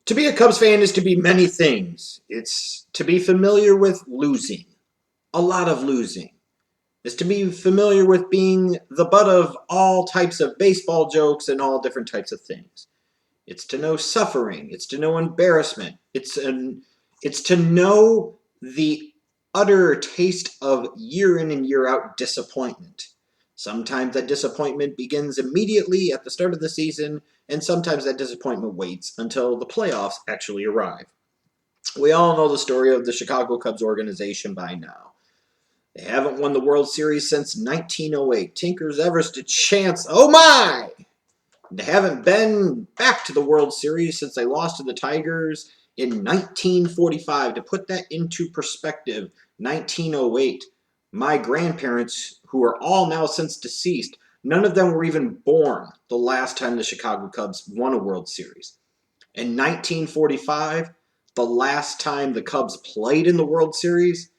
To be a Cubs fan is to be many things. It's to be familiar with losing, a lot of losing. It's to be familiar with being the butt of all types of baseball jokes and all different types of things. It's to know suffering. It's to know embarrassment. It's to know the utter taste of year in and year out disappointment. Sometimes that disappointment begins immediately at the start of the season, and sometimes that disappointment waits until the playoffs actually arrive. We all know the story of the Chicago Cubs organization by now. They haven't won the World Series since 1908. Tinker's Everest a chance. Oh my! They haven't been back to the World Series since they lost to the Tigers in 1945. To put that into perspective, 1908. My grandparents, who are all now since deceased, none of them were even born the last time the Chicago Cubs won a World Series. In 1945, the last time the Cubs played in the World Series,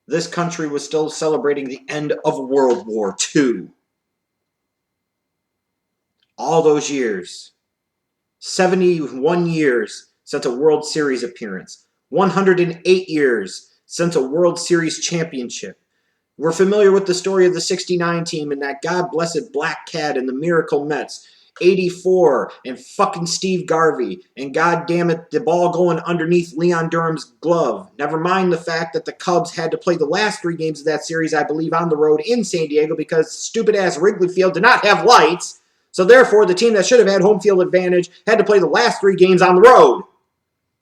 this country was still celebrating the end of World War II. All those years, 71 years since a World Series appearance, 108 years since a World Series championship. We're familiar with the story of the 69 team and that God-blessed Black Cat and the Miracle Mets. 84 and fucking Steve Garvey and goddamn it, the ball going underneath Leon Durham's glove. Never mind the fact that the Cubs had to play the last 3 games of that series, I believe, on the road in San Diego because stupid-ass Wrigley Field did not have lights. So therefore, the team that should have had home field advantage had to play the last 3 games on the road.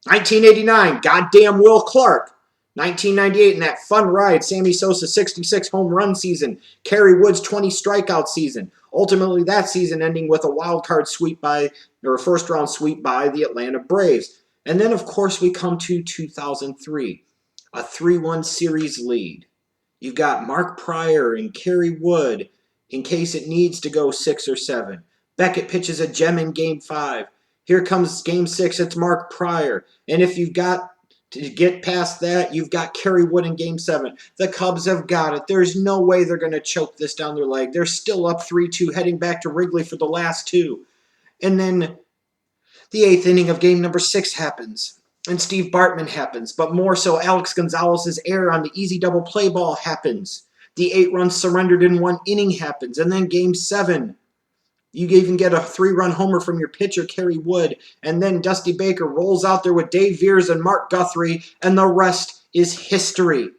1989, goddamn Will Clark. 1998, in that fun ride, Sammy Sosa's 66 home run season, Kerry Wood's 20 strikeout season. Ultimately, that season ending with a wild card sweep or a first round sweep by the Atlanta Braves. And then, of course, we come to 2003, a 3-1 series lead. You've got Mark Pryor and Kerry Wood in case it needs to go 6 or 7. Beckett pitches a gem in Game 5. Here comes Game 6, it's Mark Pryor. And if you've got to get past that, you've got Kerry Wood in Game 7. The Cubs have got it. There's no way they're going to choke this down their leg. They're still up 3-2, heading back to Wrigley for the last 2. And then the 8th inning of Game number 6 happens. And Steve Bartman happens. But more so, Alex Gonzalez's error on the easy double play ball happens. The 8 runs surrendered in 1 inning happens. And then Game 7. You even get a 3-run homer from your pitcher, Kerry Wood, and then Dusty Baker rolls out there with Dave Veers and Mark Guthrie, and the rest is history.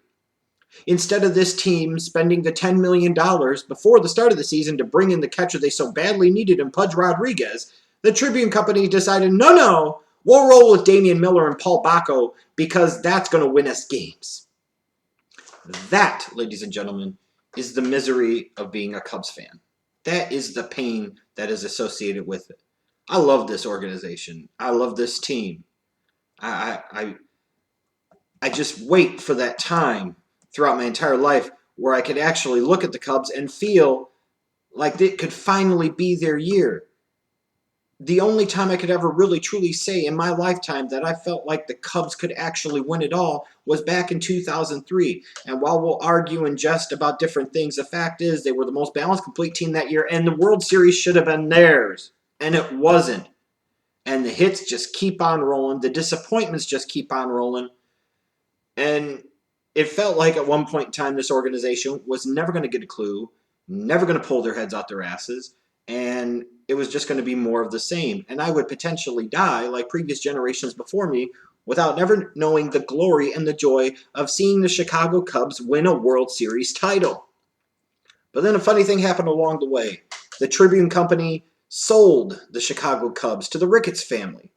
Instead of this team spending the $10 million before the start of the season to bring in the catcher they so badly needed in Pudge Rodriguez, the Tribune Company decided, no, we'll roll with Damian Miller and Paul Bacco because that's going to win us games. That, ladies and gentlemen, is the misery of being a Cubs fan. That is the pain that is associated with it. I love this organization. I love this team. I just wait for that time throughout my entire life where I could actually look at the Cubs and feel like it could finally be their year. The only time I could ever really truly say in my lifetime that I felt like the Cubs could actually win it all was back in 2003. And while we'll argue and jest about different things, the fact is they were the most balanced, complete team that year, and the World Series should have been theirs. And it wasn't. And the hits just keep on rolling. The disappointments just keep on rolling. And it felt like at one point in time this organization was never going to get a clue, never going to pull their heads out their asses, and it was just going to be more of the same. And I would potentially die, like previous generations before me, without never knowing the glory and the joy of seeing the Chicago Cubs win a World Series title. But then a funny thing happened along the way. The Tribune Company sold the Chicago Cubs to the Ricketts family,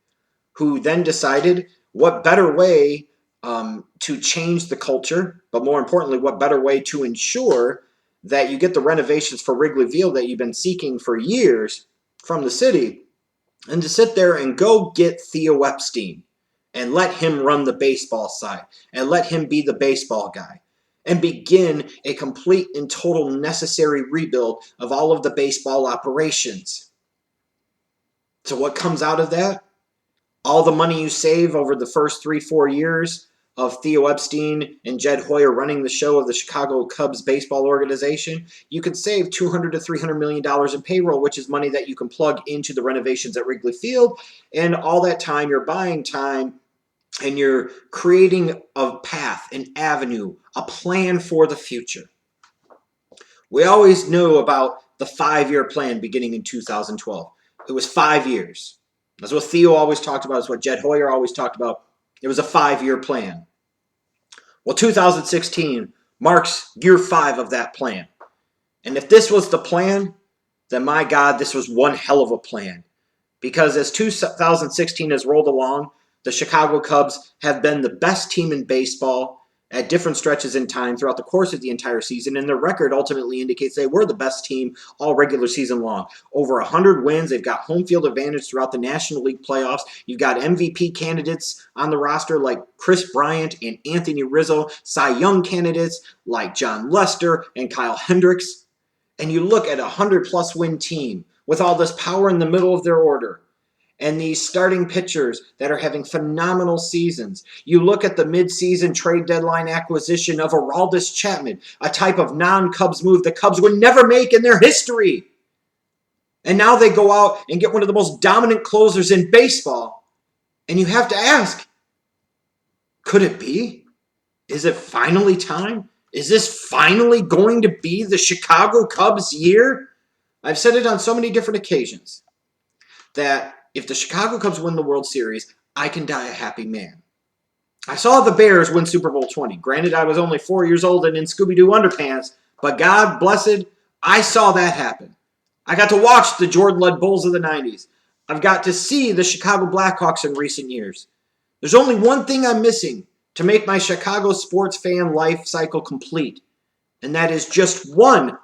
who then decided what better way to change the culture, but more importantly, what better way to ensure that you get the renovations for Wrigley Field that you've been seeking for years from the city, and to sit there and go get Theo Epstein and let him run the baseball side and let him be the baseball guy and begin a complete and total necessary rebuild of all of the baseball operations. So what comes out of that? All the money you save over the first 3-4 years of Theo Epstein and Jed Hoyer running the show of the Chicago Cubs baseball organization, you could save $200 to $300 million in payroll, which is money that you can plug into the renovations at Wrigley Field. And all that time, you're buying time and you're creating a path, an avenue, a plan for the future. We always knew about the 5-year plan beginning in 2012. It was 5 years. That's what Theo always talked about. It's what Jed Hoyer always talked about. It was a 5-year plan. Well, 2016 marks year 5 of that plan. And if this was the plan, then my God, this was one hell of a plan. Because as 2016 has rolled along, the Chicago Cubs have been the best team in baseball at different stretches in time throughout the course of the entire season, and their record ultimately indicates they were the best team all regular season long. Over 100 wins. They've got home field advantage throughout the National League playoffs. You've got MVP candidates on the roster like Chris Bryant and Anthony Rizzo, Cy Young candidates like Jon Lester and Kyle Hendricks. And you look at a 100-plus win team with all this power in the middle of their order, and these starting pitchers that are having phenomenal seasons. You look at the midseason trade deadline acquisition of Aroldis Chapman, a type of non-Cubs move the Cubs would never make in their history. And now they go out and get one of the most dominant closers in baseball. And you have to ask, could it be? Is it finally time? Is this finally going to be the Chicago Cubs year? I've said it on so many different occasions that if the Chicago Cubs win the World Series, I can die a happy man. I saw the Bears win Super Bowl 20. Granted, I was only 4 years old and in Scooby-Doo underpants, but God blessed, I saw that happen. I got to watch the Jordan-led Bulls of the 90s. I've got to see the Chicago Blackhawks in recent years. There's only one thing I'm missing to make my Chicago sports fan life cycle complete, and that is just one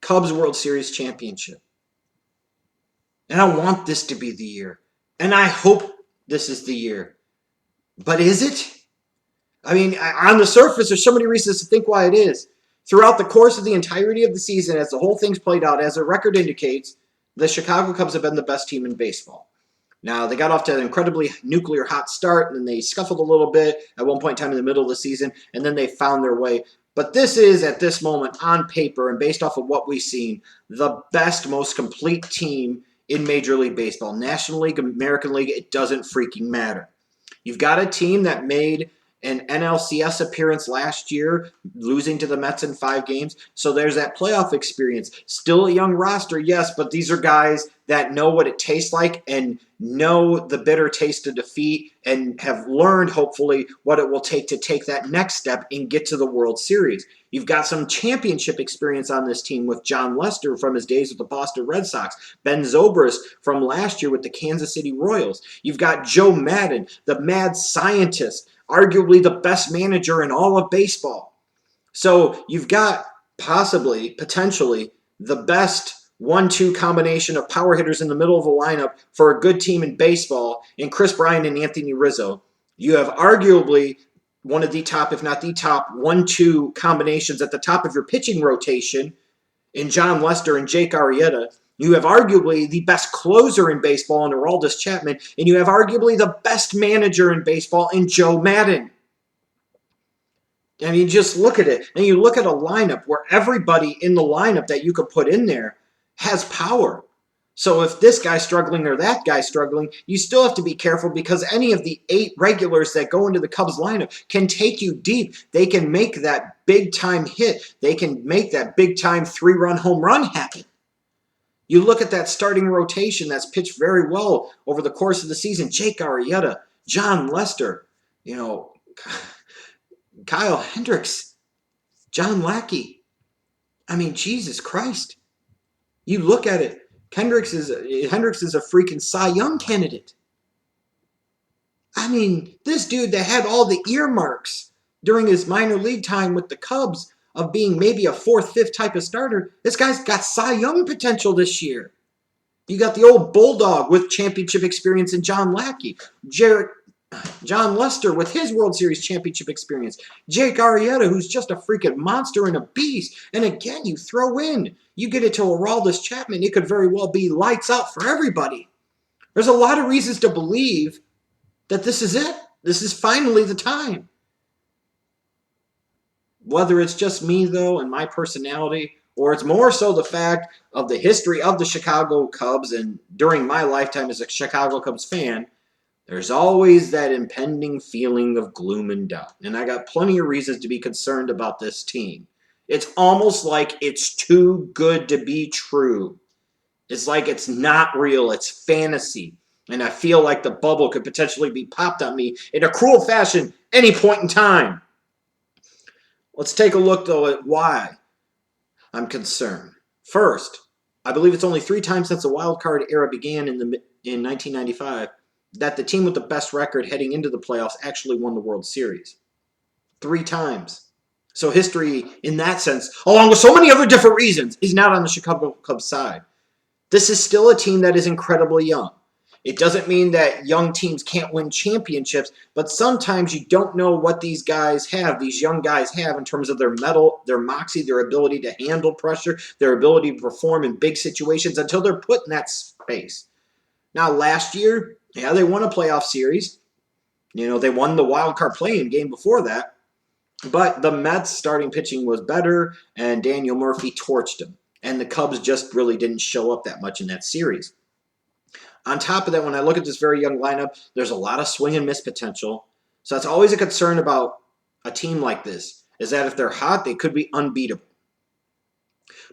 Cubs World Series championship. And I want this to be the year. And I hope this is the year. But is it? I mean, on the surface, there's so many reasons to think why it is. Throughout the course of the entirety of the season, as the whole thing's played out, as the record indicates, the Chicago Cubs have been the best team in baseball. Now, they got off to an incredibly nuclear hot start, and then they scuffled a little bit at one point in time in the middle of the season, and then they found their way. But this is, at this moment, on paper, and based off of what we've seen, the best, most complete team in Major League Baseball. National League, American League, it doesn't freaking matter. You've got a team that made an NLCS appearance last year, losing to the Mets in 5 games. So there's that playoff experience. Still a young roster, yes, but these are guys that know what it tastes like and know the bitter taste of defeat and have learned, hopefully, what it will take to take that next step and get to the World Series. You've got some championship experience on this team with Jon Lester from his days with the Boston Red Sox, Ben Zobrist from last year with the Kansas City Royals. You've got Joe Maddon, the mad scientist, arguably the best manager in all of baseball. So you've got possibly, potentially, the best 1-2 combination of power hitters in the middle of a lineup for a good team in baseball in Chris Bryant and Anthony Rizzo. You have arguably one of the top, if not the top, 1-2 combinations at the top of your pitching rotation in Jon Lester and Jake Arrieta. You have arguably the best closer in baseball in Aroldis Chapman, and you have arguably the best manager in baseball in Joe Maddon. I mean, just look at it. And you look at a lineup where everybody in the lineup that you could put in there has power. So if this guy's struggling or that guy's struggling, you still have to be careful because any of the 8 regulars that go into the Cubs lineup can take you deep. They can make that big-time hit. They can make that big-time 3-run home run happen. You look at that starting rotation that's pitched very well over the course of the season. Jake Arrieta, Jon Lester, Kyle Hendricks, John Lackey. I mean, Jesus Christ. You look at it. Hendricks is a freaking Cy Young candidate. I mean, this dude that had all the earmarks during his minor league time with the Cubs of being maybe a 4th, 5th type of starter, this guy's got Cy Young potential this year. You got the old Bulldog with championship experience in John Lackey. Jon Lester with his World Series championship experience. Jake Arrieta, who's just a freaking monster and a beast. And again, you throw in, you get it to Aroldis Chapman, it could very well be lights out for everybody. There's a lot of reasons to believe that this is it. This is finally the time. Whether it's just me, though, and my personality, or it's more so the fact of the history of the Chicago Cubs, and during my lifetime as a Chicago Cubs fan, there's always that impending feeling of gloom and doubt. And I got plenty of reasons to be concerned about this team. It's almost like it's too good to be true. It's like it's not real. It's fantasy. And I feel like the bubble could potentially be popped on me in a cruel fashion any point in time. Let's take a look, though, at why I'm concerned. First, I believe it's only 3 times since the wild card era began in 1995 that the team with the best record heading into the playoffs actually won the World Series. 3 times. So history, in that sense, along with so many other different reasons, is not on the Chicago Cubs side. This is still a team that is incredibly young. It doesn't mean that young teams can't win championships, but sometimes you don't know what these guys have, these young guys have, in terms of their mettle, their moxie, their ability to handle pressure, their ability to perform in big situations until they're put in that space. Now, last year, yeah, they won a playoff series. They won the wild card play-in game before that, but the Mets starting pitching was better, and Daniel Murphy torched them, and the Cubs just really didn't show up that much in that series. On top of that, when I look at this very young lineup, there's a lot of swing and miss potential. So that's always a concern about a team like this, is that if they're hot, they could be unbeatable.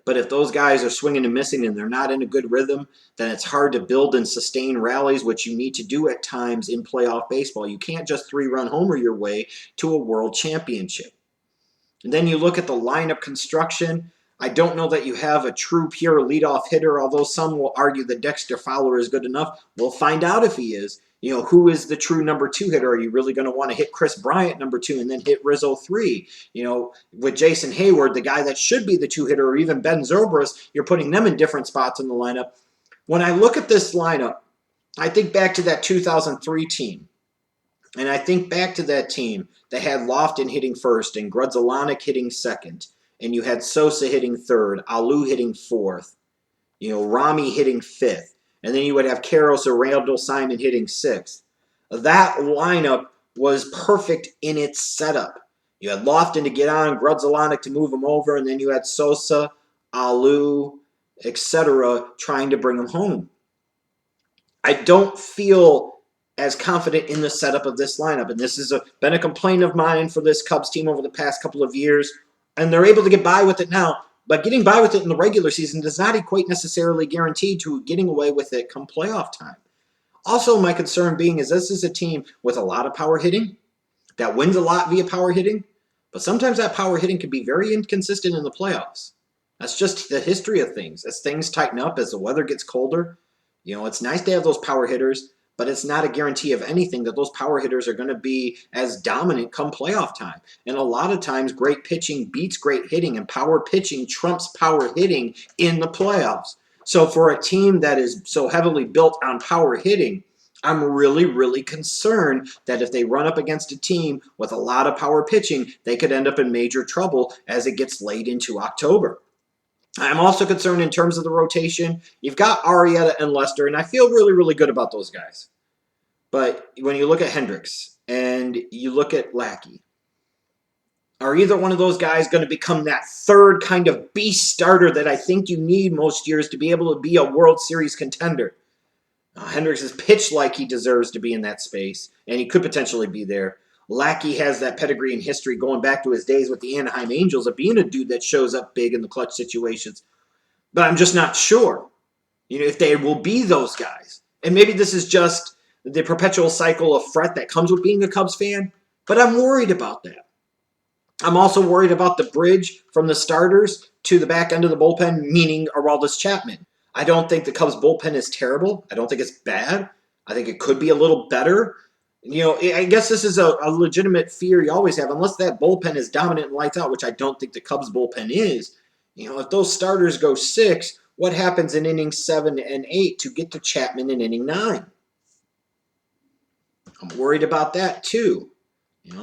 But if those guys are swinging and missing and they're not in a good rhythm, then it's hard to build and sustain rallies, which you need to do at times in playoff baseball. You can't just 3-run homer your way to a world championship. And then you look at the lineup construction. I don't know that you have a true pure leadoff hitter, although some will argue that Dexter Fowler is good enough. We'll find out if he is. Who is the true number 2 hitter? Are you really going to want to hit Chris Bryant number 2 and then hit Rizzo 3? With Jason Hayward, the guy that should be the 2 hitter, or even Ben Zobrist, you're putting them in different spots in the lineup. When I look at this lineup, I think back to that 2003 team. And I think back to that team that had Lofton hitting first and Grudzielanek hitting second. And you had Sosa hitting third, Alou hitting fourth, Rami hitting fifth. And then you would have Karros or Randall Simon hitting sixth. That lineup was perfect in its setup. You had Lofton to get on, Grudzielanek to move him over, and then you had Sosa, Alou, etc. trying to bring him home. I don't feel as confident in the setup of this lineup. And this has been a complaint of mine for this Cubs team over the past couple of years. And they're able to get by with it now. But getting by with it in the regular season does not equate necessarily guaranteed to getting away with it come playoff time. Also, my concern being is this is a team with a lot of power hitting that wins a lot via power hitting. But sometimes that power hitting can be very inconsistent in the playoffs. That's just the history of things. As things tighten up, as the weather gets colder, it's nice to have those power hitters. But it's not a guarantee of anything that those power hitters are going to be as dominant come playoff time. And a lot of times, great pitching beats great hitting, and power pitching trumps power hitting in the playoffs. So for a team that is so heavily built on power hitting, I'm really, really concerned that if they run up against a team with a lot of power pitching, they could end up in major trouble as it gets late into October. I'm also concerned in terms of the rotation. You've got Arrieta and Lester, and I feel really, really good about those guys. But when you look at Hendricks and you look at Lackey, are either one of those guys going to become that third kind of beast starter that I think you need most years to be able to be a World Series contender? Hendricks has pitched like he deserves to be in that space, and he could potentially be there. Lackey has that pedigree and history going back to his days with the Anaheim Angels of being a dude that shows up big in the clutch situations. But I'm just not sure, if they will be those guys. And maybe this is just the perpetual cycle of fret that comes with being a Cubs fan, but I'm worried about that. I'm also worried about the bridge from the starters to the back end of the bullpen, meaning Aroldis Chapman. I don't think the Cubs bullpen is terrible. I don't think it's bad. I think it could be a little better. I guess this is a legitimate fear you always have, unless that bullpen is dominant and lights out, which I don't think the Cubs bullpen is. If those starters go 6, what happens in innings 7 and 8 to get to Chapman in inning 9? I'm worried about that too.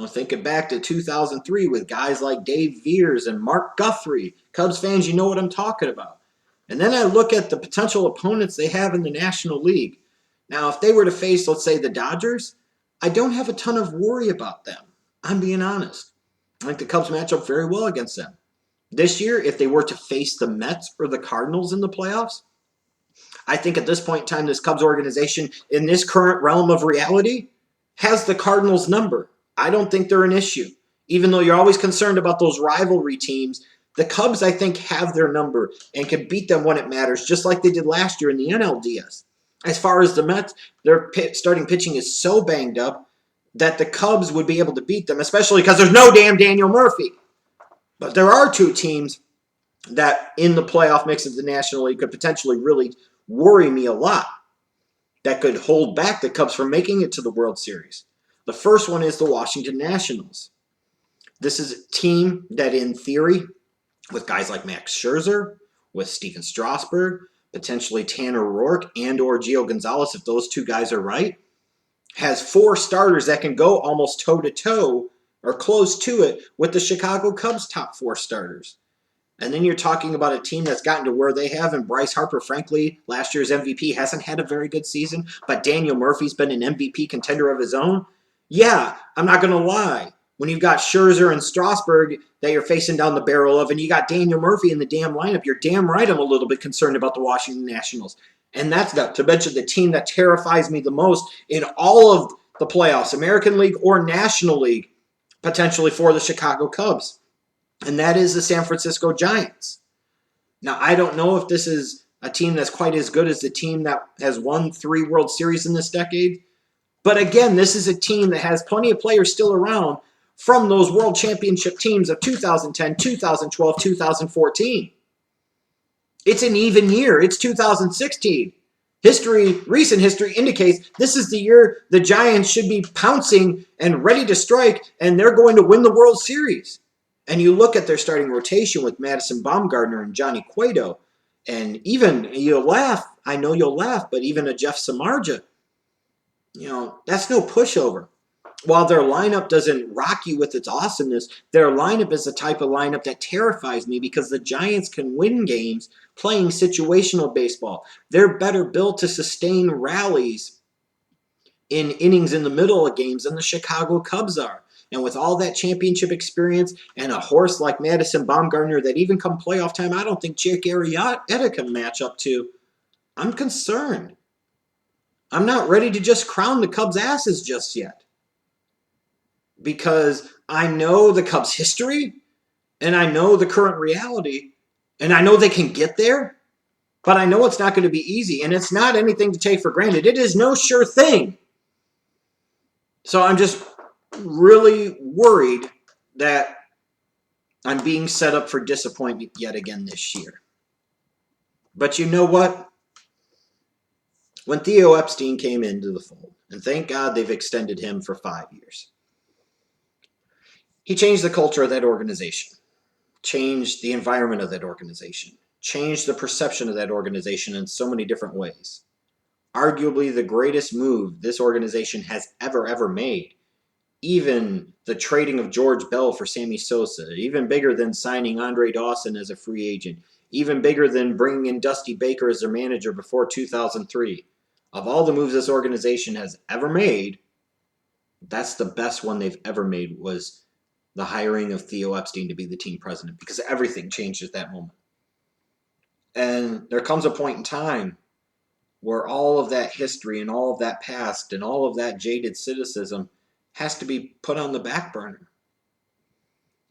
Thinking back to 2003 with guys like Dave Veers and Mark Guthrie. Cubs fans, you know what I'm talking about. And then I look at the potential opponents they have in the National League. Now, if they were to face, let's say, the Dodgers, I don't have a ton of worry about them. I'm being honest. I think the Cubs match up very well against them. This year, if they were to face the Mets or the Cardinals in the playoffs, I think at this point in time, this Cubs organization, in this current realm of reality, has the Cardinals' number. I don't think they're an issue. Even though you're always concerned about those rivalry teams, the Cubs, I think, have their number and can beat them when it matters, just like they did last year in the NLDS. As far as the Mets, their starting pitching is so banged up that the Cubs would be able to beat them, especially because there's no damn Daniel Murphy. But there are two teams that in the playoff mix of the National League could potentially really worry me a lot, that could hold back the Cubs from making it to the World Series. The first one is the Washington Nationals. This is a team that, in theory, with guys like Max Scherzer, with Steven Strasburg, potentially Tanner Roark, and or Gio Gonzalez, if those two guys are right, has four starters that can go almost toe-to-toe or close to it with the Chicago Cubs' top four starters. And then you're talking about a team that's gotten to where they have, and Bryce Harper, frankly, last year's MVP, hasn't had a very good season, but Daniel Murphy's been an MVP contender of his own. Yeah, I'm not going to lie. When you've got Scherzer and Strasburg that you're facing down the barrel of, and you got Daniel Murphy in the damn lineup, you're damn right I'm a little bit concerned about the Washington Nationals. And that's not to mention the team that terrifies me the most in all of the playoffs, American League or National League, potentially for the Chicago Cubs. And that is the San Francisco Giants. Now, I don't know if this is a team that's quite as good as the team that has won 3 World Series in this decade. But again, this is a team that has plenty of players still around from those World Championship teams of 2010, 2012, 2014. It's an even year. It's 2016. Recent history indicates this is the year the Giants should be pouncing and ready to strike, and they're going to win the World Series. And you look at their starting rotation with Madison Bumgarner and Johnny Cueto, and even, you'll laugh, I know you'll laugh, but even a Jeff Samardzija, that's no pushover. While their lineup doesn't rock you with its awesomeness, their lineup is the type of lineup that terrifies me because the Giants can win games playing situational baseball. They're better built to sustain rallies in innings in the middle of games than the Chicago Cubs are. And with all that championship experience and a horse like Madison Bumgarner that even come playoff time, I don't think Jake Arrieta can match up to. I'm concerned. I'm not ready to just crown the Cubs' asses just yet. Because I know the Cubs' history, and I know the current reality, and I know they can get there, but I know it's not going to be easy, and it's not anything to take for granted. It is no sure thing. So I'm just really worried that I'm being set up for disappointment yet again this year. But you know what? When Theo Epstein came into the fold, and thank God they've extended him for 5 years, he changed the culture of that organization, changed the environment of that organization, changed the perception of that organization in so many different ways. Arguably the greatest move this organization has ever made. Even the trading of George Bell for Sammy Sosa, even bigger than signing Andre Dawson as a free agent, even bigger than bringing in Dusty Baker as their manager before 2003. Of all the moves this organization has ever made, that's the best one they've ever made, was the hiring of Theo Epstein to be the team president, because everything changed at that moment. And there comes a point in time where all of that history and all of that past and all of that jaded cynicism has to be put on the back burner.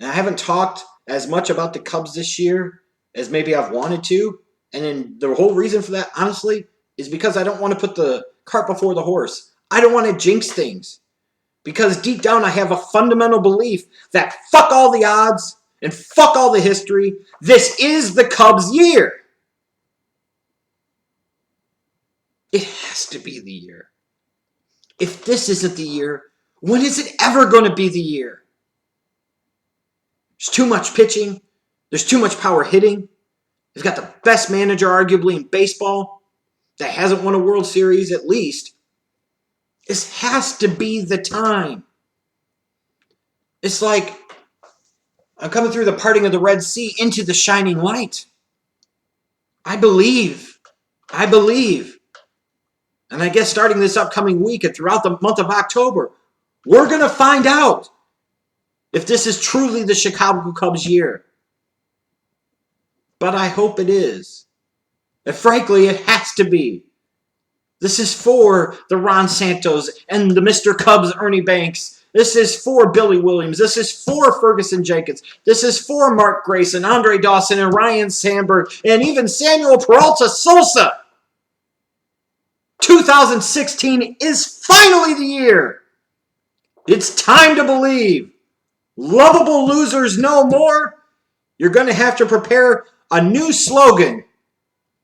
And I haven't talked as much about the Cubs this year as maybe I've wanted to. And then the whole reason for that, honestly, is because I don't want to put the cart before the horse. I don't want to jinx things. Because deep down I have a fundamental belief that fuck all the odds and fuck all the history. This is the Cubs' year. It has to be the year. If this isn't the year, when is it ever going to be the year? There's too much pitching. There's too much power hitting. They've got the best manager arguably in baseball that hasn't won a World Series at least. This has to be the time. It's like I'm coming through the parting of the Red Sea into the shining light. I believe And I guess starting this upcoming week and throughout the month of October, we're going to find out if this is truly the Chicago Cubs year. But I hope it is. And frankly, it has to be. This is for the Ron Santos and the Mr. Cubs Ernie Banks. This is for Billy Williams. This is for Ferguson Jenkins. This is for Mark Grayson, Andre Dawson, and Ryan Sandberg, and even Samuel Peralta Sosa. 2016 is finally the year. It's time to believe. Lovable losers no more. You're going to have to prepare a new slogan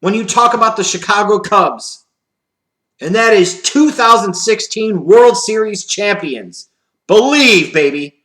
when you talk about the Chicago Cubs. And that is 2016 World Series champions. Believe, baby.